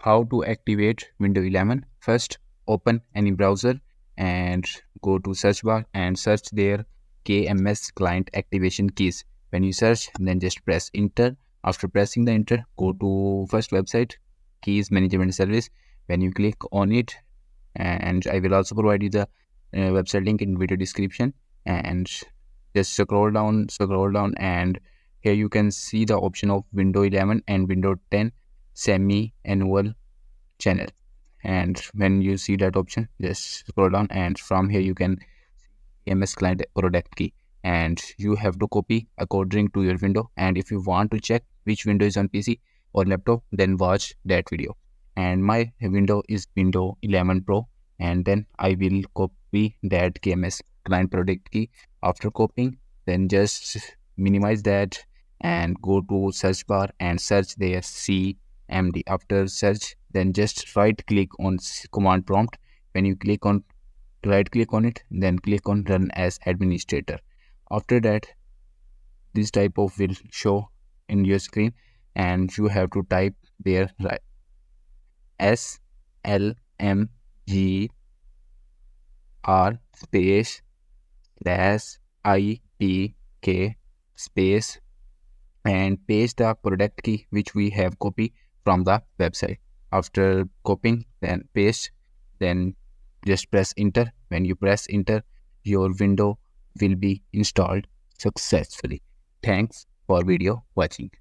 how to activate Windows 11. First, open any browser and go to search bar and search there KMS client activation keys. When you search, then just press enter. After pressing the enter, go to first website, keys management service. When you click on it, and I will also provide you the website link in video description, and just scroll down, and here you can see the option of Windows 11 and Windows 10 semi-annual channel. And when you see that option, just scroll down, and from here you can MS client product key, and you have to copy according to your window. And if you want to check which window is on PC or laptop, then watch that video. And my window is Windows 11 Pro, and then I will copy that KMS client product key. After copying, then just minimize that and go to search bar and search there CMD. After search, then just right click on command prompt. When you click on right click on it, then click on run as administrator. After that, this type of will show in your screen, and you have to type there right SLMGR space dash ITK space and paste the product key which we have copied from the website. After copying, then paste, then just press enter. When you press enter, your window will be installed successfully. Thanks for video watching.